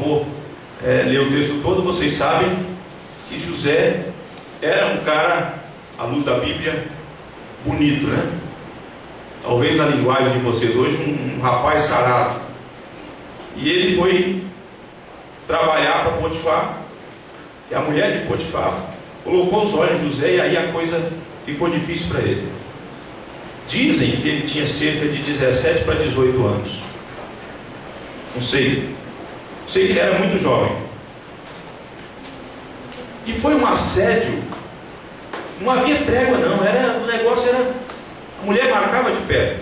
for ler o texto todo, vocês sabem que José era um cara, à luz da Bíblia, bonito, né? Talvez na linguagem de vocês hoje, um rapaz sarado. E ele foi trabalhar para Potifar, e a mulher de Potifar colocou os olhos em José, e aí a coisa ficou difícil para ele. Dizem que ele tinha cerca de 17 para 18 anos. Não sei. Sei que ele era muito jovem. E foi um assédio. Não havia trégua não. O negócio era... A mulher marcava de perto.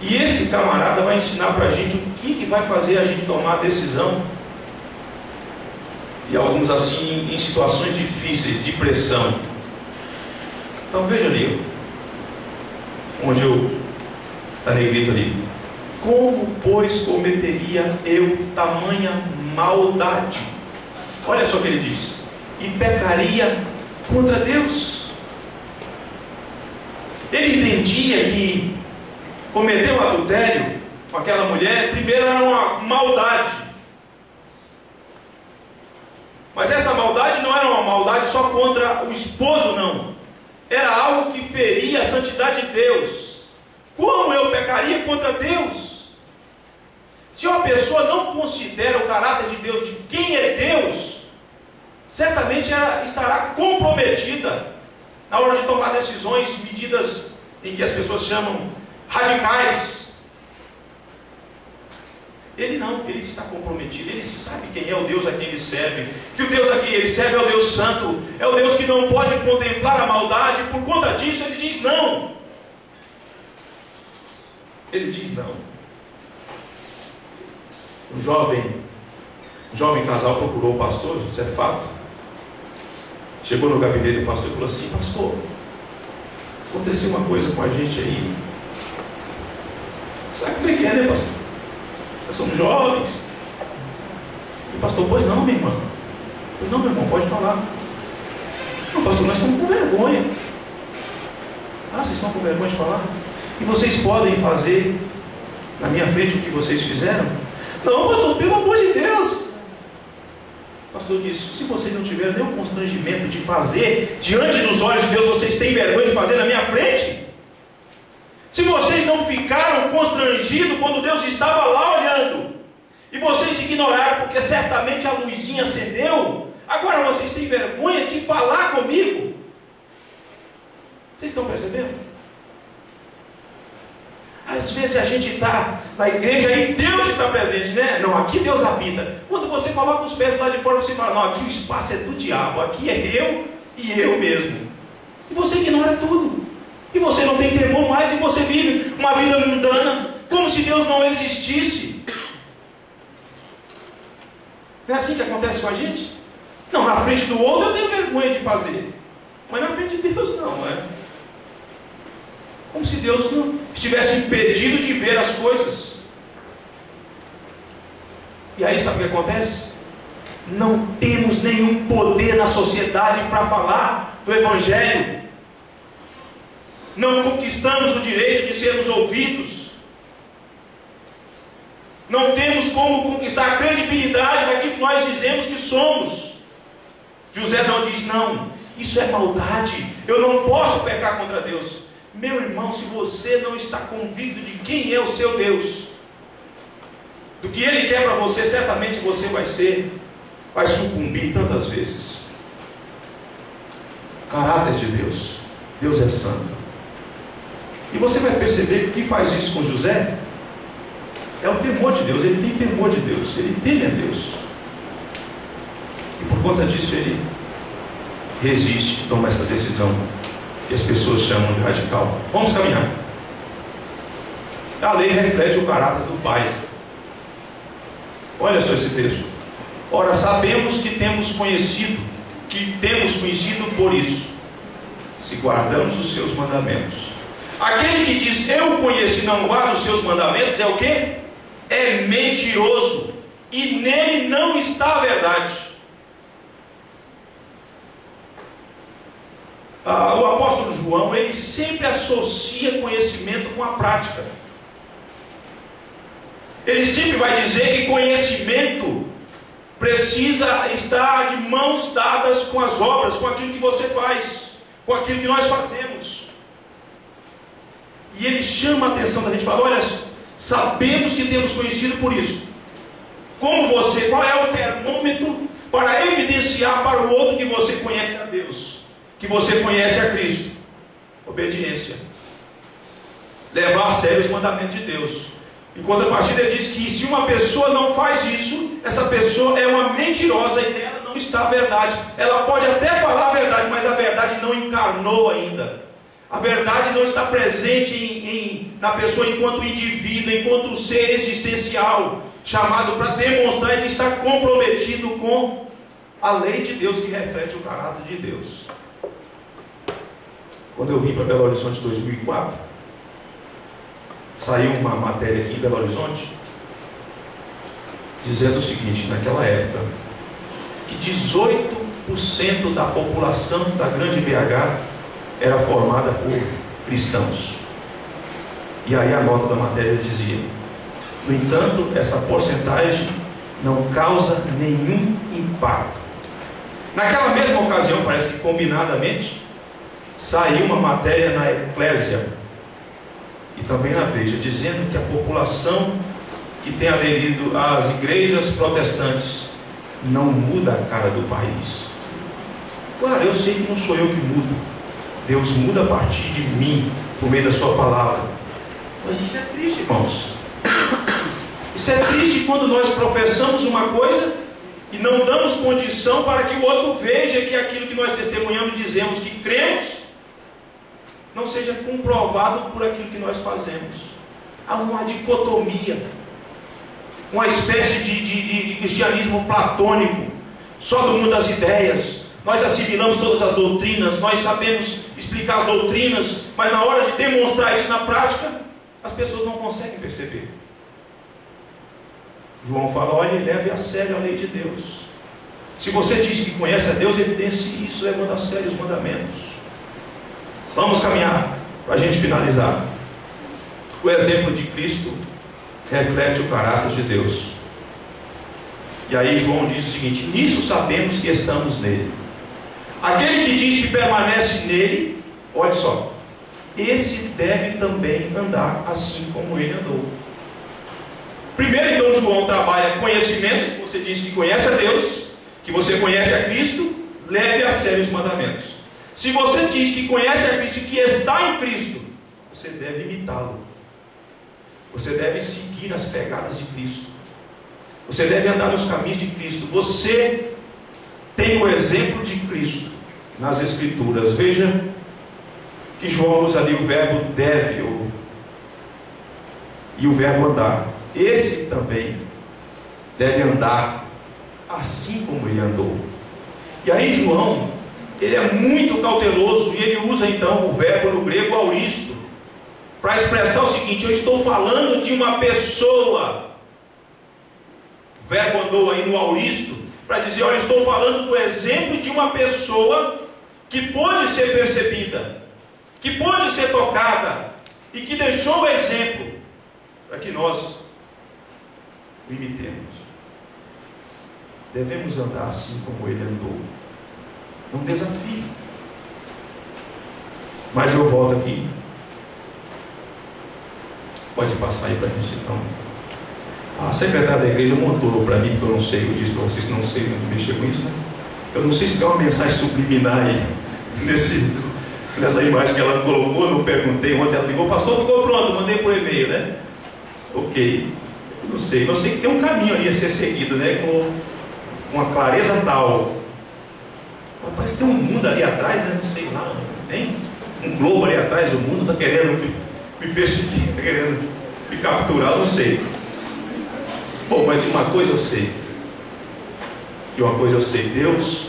E esse camarada vai ensinar para a gente o que vai fazer a gente tomar a decisão. E alguns assim em situações difíceis, de pressão. Então veja ali, onde está negrito ali. Como, pois, cometeria eu tamanha maldade? Olha só o que ele diz. E pecaria contra Deus. Ele entendia que cometer um adultério com aquela mulher, primeiro era uma maldade. Mas essa maldade não era uma maldade só contra o esposo, não. Era algo que feria a santidade de Deus. Como eu pecaria contra Deus? Se uma pessoa não considera o caráter de Deus, de quem é Deus, certamente ela estará comprometida na hora de tomar decisões, medidas em que as pessoas chamam radicais. Ele não, ele está comprometido, ele sabe quem é o Deus a quem ele serve, que o Deus a quem ele serve é o Deus santo, é o Deus que não pode contemplar a maldade. Por conta disso ele diz não. Ele diz não. Um jovem casal procurou o pastor, isso é fato. Chegou no gabinete do pastor e falou assim: pastor, aconteceu uma coisa com a gente aí. Sabe como é que é, né, pastor? Nós somos jovens. E o pastor: pois não, minha irmã. Pois não, meu irmão, pode falar. Não, pastor, nós estamos com vergonha. Ah, vocês estão com vergonha de falar? E vocês podem fazer na minha frente o que vocês fizeram? Não, pastor, pelo amor de Deus. O pastor disse: se vocês não tiverem nenhum constrangimento de fazer diante dos olhos de Deus, vocês têm vergonha de fazer na minha frente? Se vocês não ficaram constrangidos quando Deus estava lá olhando, e vocês ignoraram porque certamente a luzinha acendeu, agora vocês têm vergonha de falar comigo? Vocês estão percebendo? Às vezes a gente está na igreja e Deus está presente, né? Não, aqui Deus habita. Quando você coloca os pés do lado de fora, você fala: não, aqui o espaço é do diabo, aqui é eu e eu mesmo. E você ignora tudo. E você não tem temor mais, e você vive uma vida mundana, como se Deus não existisse. Não é assim que acontece com a gente? Não, na frente do outro eu tenho vergonha de fazer, mas na frente de Deus não, é? Como se Deus não estivesse impedido de ver as coisas. E aí sabe o que acontece? Não temos nenhum poder na sociedade para falar do Evangelho. Não conquistamos o direito de sermos ouvidos. Não temos como conquistar a credibilidade daquilo que nós dizemos que somos. José não diz: não, isso é maldade, eu não posso pecar contra Deus. Meu irmão, se você não está convicto de quem é o seu Deus, do que Ele quer para você, certamente você vai sucumbir tantas vezes. Caráter de Deus. Deus é santo. E você vai perceber que o que faz isso com José é o temor de Deus. Ele tem temor de Deus, ele teme a Deus. E por conta disso ele resiste, toma essa decisão que as pessoas chamam de radical. Vamos caminhar. A lei reflete o caráter do pai. Olha só esse texto. Ora, sabemos que temos conhecido por isso, se guardamos os seus mandamentos. Aquele que diz: eu conheci e não guarda os seus mandamentos, é o quê? É mentiroso, e nele não está a verdade. O apóstolo João, ele sempre associa conhecimento com a prática. Ele sempre vai dizer que conhecimento precisa estar de mãos dadas com as obras, com aquilo que você faz, com aquilo que nós fazemos. E ele chama a atenção da gente, fala: olha, sabemos que temos conhecido por isso. Como você, qual é o termômetro para evidenciar para o outro que você conhece a Deus, que você conhece a Cristo? Obediência. Levar a sério os mandamentos de Deus. Em contrapartida, ele diz que se uma pessoa não faz isso, essa pessoa é uma mentirosa e nela não está a verdade. Ela pode até falar a verdade, mas a verdade não encarnou ainda. A verdade não está presente na pessoa enquanto indivíduo, enquanto ser existencial, chamado para demonstrar que está comprometido com a lei de Deus, que reflete o caráter de Deus. Quando eu vim para Belo Horizonte em 2004, saiu uma matéria aqui em Belo Horizonte dizendo o seguinte: naquela época, que 18% da população da grande BH era formada por cristãos. E aí a nota da matéria dizia: no entanto, essa porcentagem não causa nenhum impacto. Naquela mesma ocasião, parece que combinadamente, saiu uma matéria na Eclésia e também na Veja, dizendo que a população que tem aderido às igrejas protestantes não muda a cara do país. Claro, eu sei que não sou eu que mudo, Deus muda a partir de mim, por meio da sua palavra. Mas isso é triste, irmãos. Isso é triste quando nós professamos uma coisa e não damos condição para que o outro veja que aquilo que nós testemunhamos e dizemos que cremos não seja comprovado por aquilo que nós fazemos. Há uma dicotomia, uma espécie de cristianismo platônico, só do mundo das ideias. Nós assimilamos todas as doutrinas, nós sabemos explicar as doutrinas, mas na hora de demonstrar isso na prática, as pessoas não conseguem perceber. João fala: olha, leve a sério a lei de Deus. Se você diz que conhece a Deus, evidencie isso, levando a sério os mandamentos. Vamos caminhar para a gente finalizar. O exemplo de Cristo reflete o caráter de Deus. E aí João diz o seguinte: nisso sabemos que estamos nele. Aquele que diz que permanece nele, olha só, esse deve também andar assim como ele andou. Primeiro, então, João trabalha conhecimento. Se você diz que conhece a Deus, que você conhece a Cristo, leve a sério os mandamentos. Se você diz que conhece a Cristo e que está em Cristo, você deve imitá-lo. Você deve seguir as pegadas de Cristo. Você deve andar nos caminhos de Cristo. Você tem o exemplo de Cristo nas Escrituras. Veja que João usa ali o verbo deve e o verbo andar. Esse também deve andar assim como ele andou. E aí João, ele é muito cauteloso e ele usa então o verbo no grego auristo para expressar o seguinte: eu estou falando de uma pessoa. O verbo andou aí no auristo para dizer: olha, eu estou falando do exemplo de uma pessoa que pôde ser percebida, que pôde ser tocada e que deixou o exemplo para que nós o imitemos. Devemos andar assim como ele andou. É um desafio. Mas eu volto aqui. Pode passar aí para a gente então. A secretária da igreja montou para mim, porque eu não sei, eu disse para vocês que não sei mexer com isso, né? Eu não sei se tem uma mensagem subliminar aí nessa imagem que ela colocou. Eu não perguntei ontem, ela ligou: pastor, ficou pronto, mandei por e-mail, né? Ok, não sei que tem um caminho ali a ser seguido, né? Com uma clareza tal. Mas parece que tem um mundo ali atrás, né? Não sei lá, tem um globo ali atrás, o mundo está querendo me perseguir, está querendo me capturar, não sei. Bom, mas de uma coisa eu sei. Deus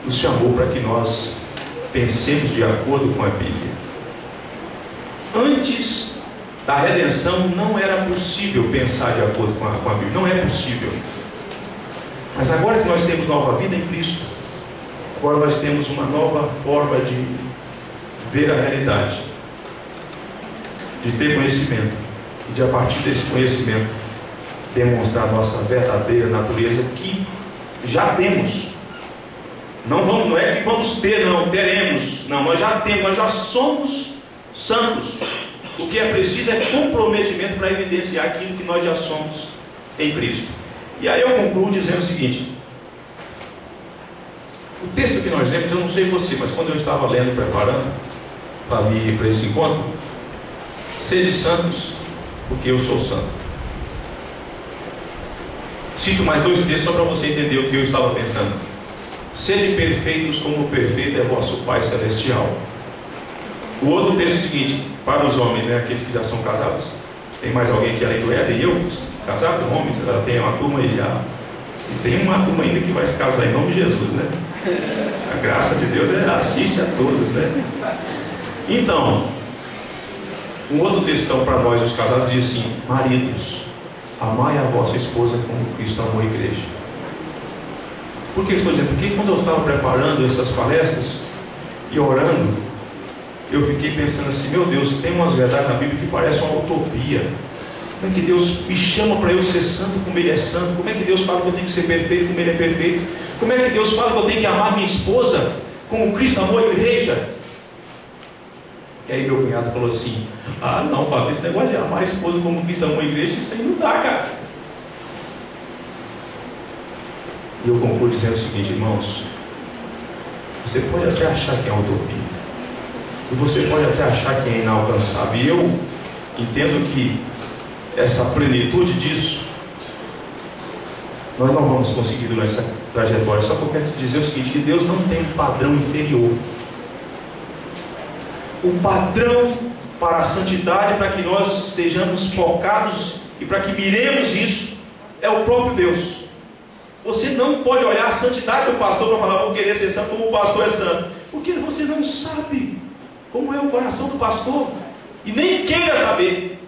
nos chamou para que nós pensemos de acordo com a Bíblia. Antes da redenção não era possível pensar de acordo com a Bíblia. Não é possível. Mas agora que nós temos nova vida em Cristo, agora nós temos uma nova forma de ver a realidade, de ter conhecimento. e de, a partir desse conhecimento, demonstrar a nossa verdadeira natureza, que já temos. Não é que vamos ter, não, teremos. Não, nós já temos, nós já somos santos. O que é preciso é comprometimento para evidenciar aquilo que nós já somos em Cristo. E aí eu concluo dizendo o seguinte: o texto que nós lemos, eu não sei você, mas quando eu estava lendo, preparando para vir para esse encontro, sede santos, porque eu sou santo. Cito mais 2 textos só para você entender o que eu estava pensando. Sede perfeitos como o perfeito é vosso Pai Celestial. O outro texto é o seguinte, para os homens, né, aqueles que já são casados. Tem mais alguém aqui além do Éder e eu? Casado, homens, tem uma turma aí já. E tem uma turma ainda que vai se casar em nome de Jesus, né? A graça de Deus assiste a todos, né? Então, um outro texto então, para nós, os casados, diz assim: maridos, amai a vossa esposa como Cristo amou a igreja. Por que eu estou dizendo? Porque quando eu estava preparando essas palestras e orando, eu fiquei pensando assim: meu Deus, tem umas verdades na Bíblia que parecem uma utopia. Como é que Deus me chama para eu ser santo como Ele é santo? Como é que Deus fala que eu tenho que ser perfeito como Ele é perfeito? Como é que Deus fala que eu tenho que amar minha esposa como Cristo amou a igreja? E aí meu cunhado falou assim: ah não, Fábio, esse negócio de amar a esposa como Cristo amou a igreja, isso aí não dá, cara. E eu concluo dizendo o seguinte: irmãos, você pode até achar que é utopia, e você pode até achar que é inalcançável, e eu entendo que essa plenitude disso nós não vamos conseguir durante essa trajetória. Só que eu quero te dizer o seguinte: que Deus não tem padrão inferior. O padrão para a santidade, para que nós estejamos focados e para que miremos isso, é o próprio Deus. Você não pode olhar a santidade do pastor para falar: vou querer ser santo como o pastor é santo, porque você não sabe como é o coração do pastor e nem queira saber.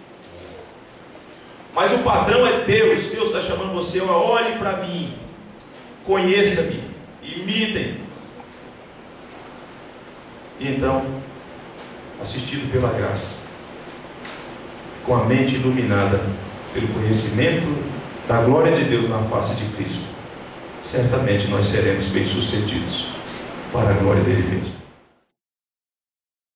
Mas o padrão é Deus. Deus está chamando você: olhe para mim, conheça-me, imitem. E então, assistido pela graça, com a mente iluminada pelo conhecimento da glória de Deus na face de Cristo, certamente nós seremos bem-sucedidos para a glória dele mesmo.